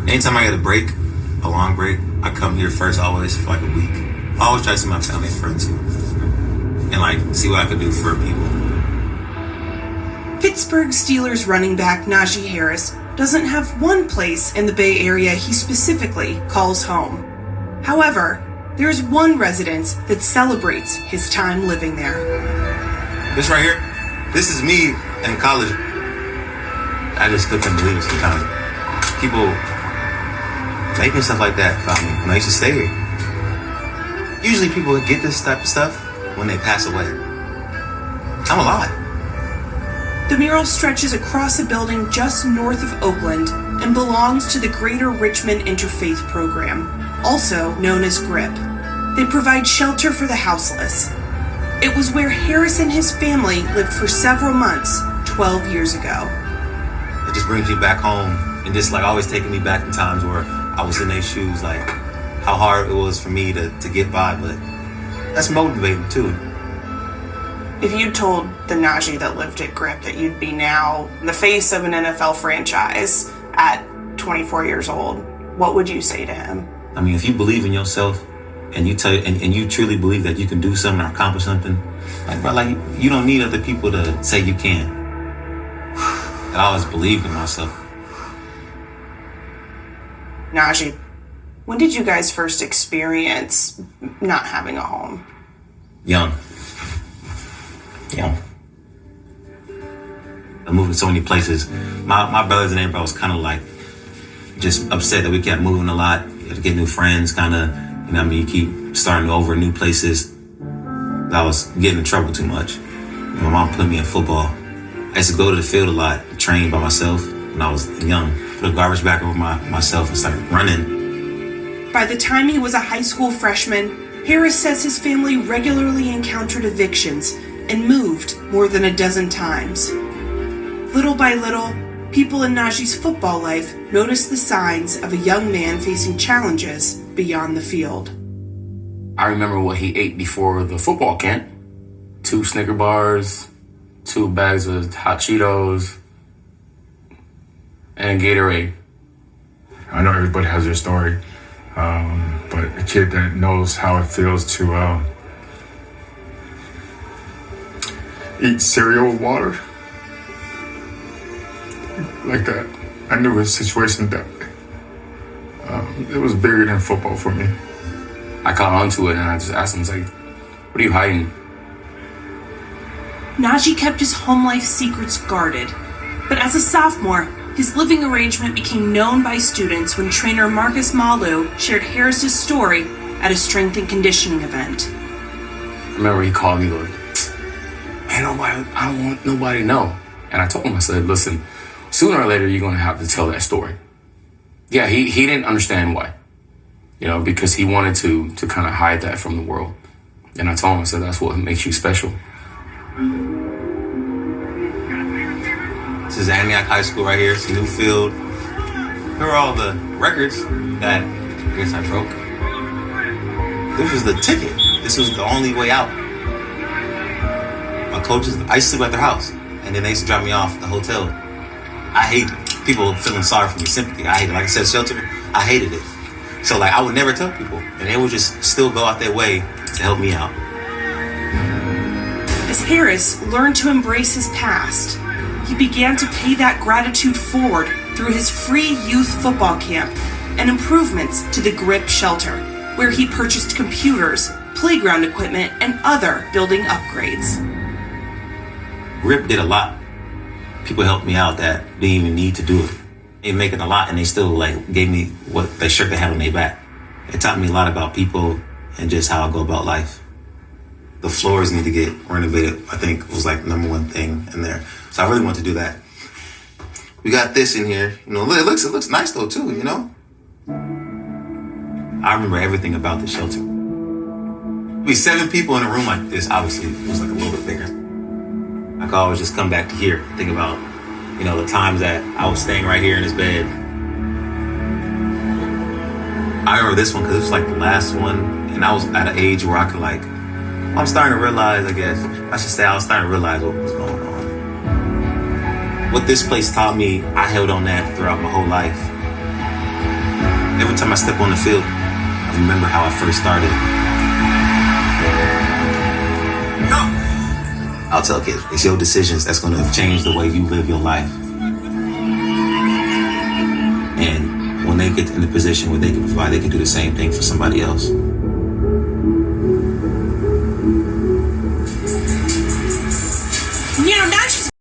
Anytime I get a break, a long break, I come here first always for like a week. I always try to see my family and friends here and like see what I could do for people. Pittsburgh Steelers running back Najee Harris doesn't have one place in the Bay Area he specifically calls home. However, there is one residence that celebrates his time living there. This right here, this is me in college. I just couldn't believe it sometimes. People making stuff like that about me when I used to stay here. Usually people get this type of stuff when they pass away. I'm alive. The mural stretches across a building just north of Oakland and belongs to the Greater Richmond Interfaith Program, also known as GRIP. They provide shelter for the houseless. It was where Harris and his family lived for several months 12 years ago. It just brings me back home and just like always taking me back in times where I was in their shoes, like how hard it was for me to get by, but that's motivating too. If you told the Najee that lived at GRIP that you'd be now the face of an NFL franchise at 24 years old, what would you say to him? I mean, if you believe in yourself and you and you truly believe that you can do something or accomplish something, like bro, like you don't need other people to say you can. And I always believed in myself. Najee, when did you guys first experience not having a home? Young. I moved to so many places. My brothers and everybody was kind of like just upset that we kept moving a lot. You had to get new friends, kind of, you know what I mean? You keep starting over new places. I was getting in trouble too much. My mom put me in football. I used to go to the field a lot, train by myself when I was young. Put a garbage bag over myself and started running. By the time he was a high school freshman, Harris says his family regularly encountered evictions and moved more than a dozen times. Little by little, people in Najee's football life noticed the signs of a young man facing challenges beyond the field. I remember what he ate before the football camp. 2 Snicker bars, 2 bags of hot Cheetos, and Gatorade. I know everybody has their story, but a kid that knows how it feels to eat cereal with water, like that. I knew his situation that it was bigger than football for me. I caught onto it and I just asked him, like, what are you hiding? Najee kept his home life secrets guarded, but as a sophomore, his living arrangement became known by students when trainer Marcus Malu shared Harris's story at a strength and conditioning event. I remember he called me like, man, I don't want nobody to know. And I told him, I said, listen, sooner or later, you're going to have to tell that story. Yeah, he didn't understand why, because he wanted to kind of hide that from the world. And I told him, I said, that's what makes you special. This is Antioch High School right here. It's a new field. Here are all the records that I guess I broke. This was the ticket. This was the only way out. My coaches, I used to sleep at their house, and then they used to drop me off at the hotel. I hate people feeling sorry for me, sympathy. I hate it. Like I said, shelter, I hated it. So like I would never tell people, and they would just still go out their way to help me out. As Harris learned to embrace his past, he began to pay that gratitude forward through his free youth football camp and improvements to the GRIP shelter, where he purchased computers, playground equipment, and other building upgrades. GRIP did a lot. People helped me out that didn't even need to do it. They make it a lot, and they still gave me what they shirt they had on their back. It taught me a lot about people and just how I go about life. The floors need to get renovated, I think was the #1 thing in there. So I really want to do that. We got this in here. It looks nice though too, I remember everything about the shelter. Be 7 people in a room like this, obviously it was a little bit bigger. I could always just come back to here, think about, the times that I was staying right here in this bed. I remember this one because it was the last one, and I was at an age where I could I'm starting to realize, I guess, I should say I was starting to realize what was going on. What this place taught me, I held on that throughout my whole life. Every time I step on the field, I remember how I first started. I'll tell kids, it's your decisions that's going to change the way you live your life. And when they get in the position where they can provide, they can do the same thing for somebody else.